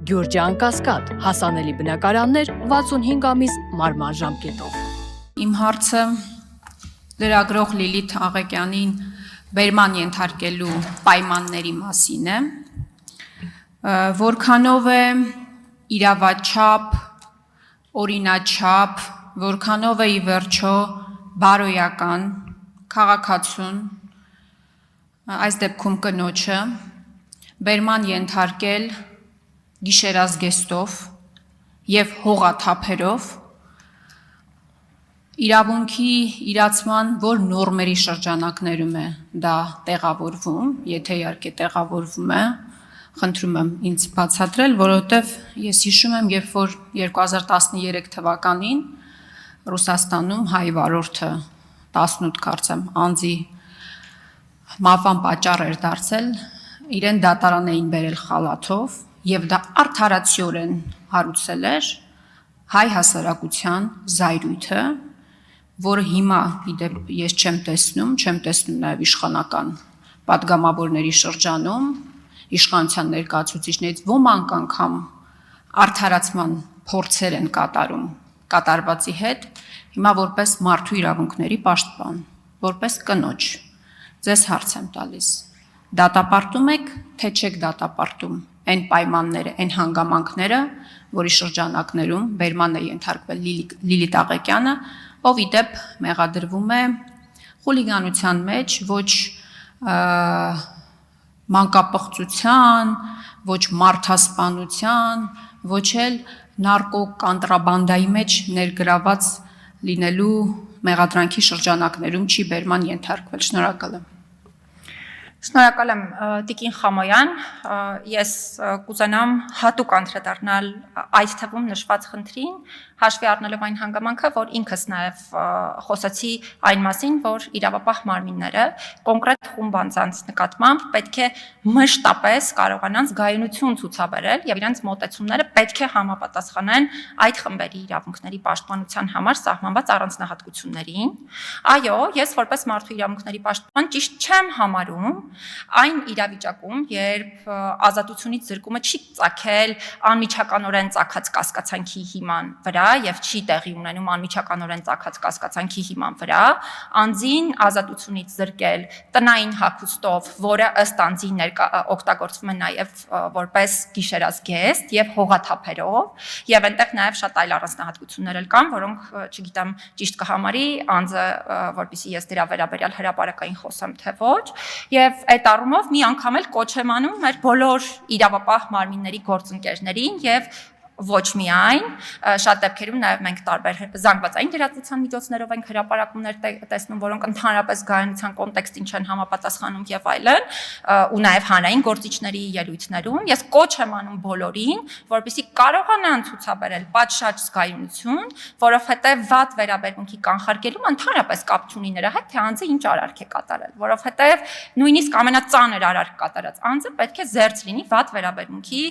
Գյուրջան Կասկադ, հասանելի բնակարաններ 65 ամիս մարման ժամկետով։ Իմ հարցը լրագրող Լիլիթ Աղեկյանին բերման ենթարկելու պայմանների մասին է, որքանով է իրավաչափ, օրինաչափ, որքանով է ի վերջո բարոյական, քաղաքացուն, այս դեպքում կնոջը, բերման ենթարկել գիշերազգեստով և հողաթափերով իրավունքի իրացման որ նորմերի շրջանակներում է դա տեղավորվում, եթե իհարկե տեղավորվում է, խնդրում եմ ինձ բացատրել, որովհետև ես հիշում եմ, երբ որ 2013 թվականին Ռուսաստանում Հայ վարորդը 18 կարծեմ անձի մահվան պատճառ էր դարձել, իրեն դատարան էին բերել խալաթով և դա արդարացիորեն հարուցել էր հայ հասարակության զայրույթը, որը հիմա իդեպ ես չեմ տեսնում նաև իշխանական պատգամավորների շրջանում, իշխանության ներկայացուցիչներից ոմանք անգամ արդարացման փորձեր են կատարում կատարվածի հետ, հիմա որպես մարդու իրավունքների պաշտպան, որպես կնոջ, ձեզ հարց եմ տալիս, դատապարտում եք, թե չեք դատապարտում այն պայմանները, այն հանգամանքները, որի շրջանակներում բերման է ենթարկվել Լիլիթ Աղեկյանը, ով իդեպ մեղադրվում է խուլիգանության մեջ, ոչ մանկապղծության, ոչ մարդասպանության, ոչ էլ նարկոկանտրաբանդայի մեջ ներգրաված լինելու մեղադրանքի շրջանակներում չի բերման ենթարկվել, շնորհակալ եմ։ Շնորհակալ եմ Տիկին Խամոյան, ես կուզենամ հատուկ անդրադառնալ այդ թվում նշված խնդրին, հաշվի առնելով այն հանգամանքը, որ ինքս նաև խոսեցի այն մասին, որ իրավապահ մարմինները կոնկրետ խումբ անձանց նկատմամբ պետք է մշտապես կարողանան զգայունություն ցուցաբերել եւ իրենց մոտեցումները պետք է համապատասխանեն այդ խմբերի իրավունքների պաշտպանության համար սահմանված առանձնահատկություններին։ Այո, ես որպես մարդու իրավունքների պաշտպան ճիշտ չեմ համարում այն իրավիճակում, երբ ազատությունից զրկումը չի ծագել անմիջականորեն ծագած կասկածանքի հիման վրա եւ չի տեղի ունենում անմիջականորեն ծագած կասկածանքի հիման վրա, անձին ազատությունից զրկել տնային հագուստով, որը ըստ անձի օգտագործվում է նաեւ որպես գիշերազգեստ եւ հողաթափերով, եւ այնտեղ նաեւ շատ այլ առանձնահատկություններ էլ կան, որոնք, չգիտեմ, ճիշտ կհամարի անձը, որպեսզի ես դրա վերաբերյալ հրապարակային խոսեմ, թե ոչ, եւ այդ առումով մի անգամ էլ կոչ եմ անում մեր բոլոր իրավապահ մարմինների գործընկերներին եւ ոչ միայն, շատ դեպքերում նաև մենք տարբեր զանգվածային լրատվության միջոցներով ենք հրապարակումներ տեսնում, որոնք ընդհանրապես գայունության կոնտեքստին չեն համապատասխանում եւ այլն, ու նաև հանրային գործիչների ելույթներում։ Ես կոչ եմ անում բոլորին, որպեսզի կարողանան ցուցաբերել պատշաճ զգայունություն, որովհետեւ վատ վերաբերմունքի կանխարգելումը ընդհանրապես կապ չունի նրա հետ, թե անձը ինչ արարք է կատարել, որովհետեւ նույնիսկ ամենածանր արարք կատարած անձը պետք է զերծ լինի վատ վերաբերմունքի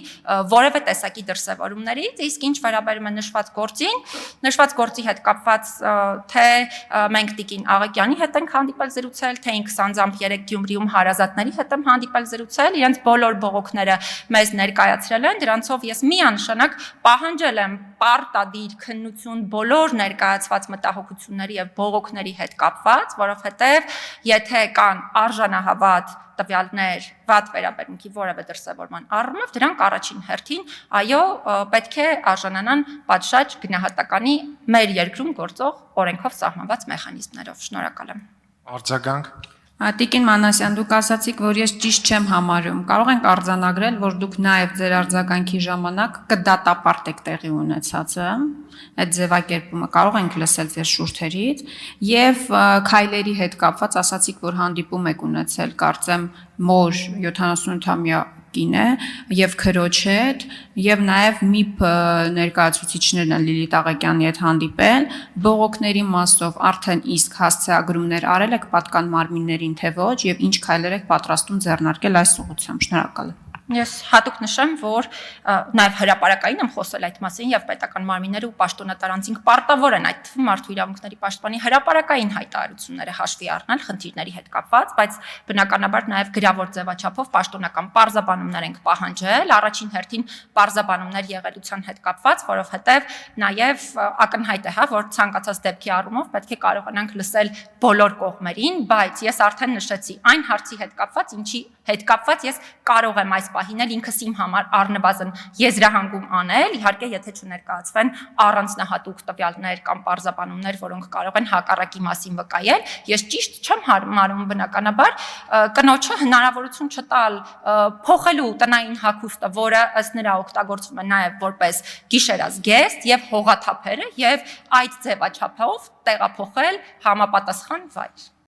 որևէ տեսակի դրսևորումներ իսկ ինչ վերաբերում է նշված գործի հետ կապված թե մենք Տիկին Աղեկյանի հետ ենք հանդիպել զրուցել, թե ինքս անձամբ 3 Գյումրիում հարազատների հետ եմ հանդիպել զրուցել, իրենց բոլոր բողոքները մեզ ներկայացրել են, դրանցով ես միանշանակ պահանջել եմ պարտադիր քննություն բոլոր ներկայացված մտահոգությունների եւ բողոքների հետ կապված, որովհետեւ եթե կան արժանահավատ տվյալներ վատ վերաբերմունքի որևէ դրսևորման առումով, դրանք առաջին հերթին, այո, պետք է արժանանան պատշաճ գնահատականի մեր երկրում գործող օրենքով սահմանված մեխանիզմներով։ Շնորհակալ եմ։ Արձագանք։ Տիկին Մանասյան, դուք ասացիք, որ ես ճիշտ չեմ համարում, կարող ենք արձանագրել, որ դուք նաև ձեր արձագանքի ժամանակ կդատապարտեք տեղի ունեցածը, այդ ձևակերպումը կարող ենք լսել ձեր շուրթերից, եւ քայլերի հետ կապված ասացիք, որ հանդիպում եք ունեցել, կարծեմ, մոր 78-ամյա կին է եւ քրոջ հետ եւ նաեւ ՄԻՊ ներկայացուցիչներն են Լիլիթ Աղեկյանի հետ հանդիպել բողոքների մասով արդեն իսկ հասցեագրումներ արել եք պատկան մարմիններին թե ոչ եւ ինչ քայլեր եք պատրաստում ձեռնարկել այս ուղղությամբ։ Շնորհակալ եմ։ Ես հատուկ նշեմ, որ նաև հրապարակային եմ խոսել այդ մասին եւ պետական մարմինները ու պաշտոնատար անձինք պարտավոր են այդ թվում մարդու իրավունքների պաշտպանի հրապարակային հայտարարությունները հաշվի առնել խնդիրների հետ կապված, բայց բնականաբար նաև գրավոր ձևաչափով պաշտոնական պարզաբանումներ ենք պահանջել, առաջին հերթին պարզաբանումներ եղելության հետ կապված, որովհետեւ նաև ակնհայտ է, որ ցանկացած դեպքի առումով պետք է կարողանանք լսել բոլոր կողմերին, բայց ես արդեն նշեցի այն հարցի հետ կապված, ինչի հետ կապված ես կարող եմ այս պահին էլ ինքս իմ համար առնվազն եզրահանգում անել, իհարկե եթե չներկայացվեն առանձնահատուկ տվյալներ կամ պարզաբանումներ, որոնք կարող են հակառակի մասին վկայել, ես ճիշտ չեմ հարմարում բնականաբար կնոջը հնարավորություն չտալ փոխելու տնային հագուստը, որը ըստ նրա օգտագործվում է նաև որպես գիշերազգեստ եւ հողաթափերը եւ այդ ձևաչափով տեղափոխել համապատասխան վայր։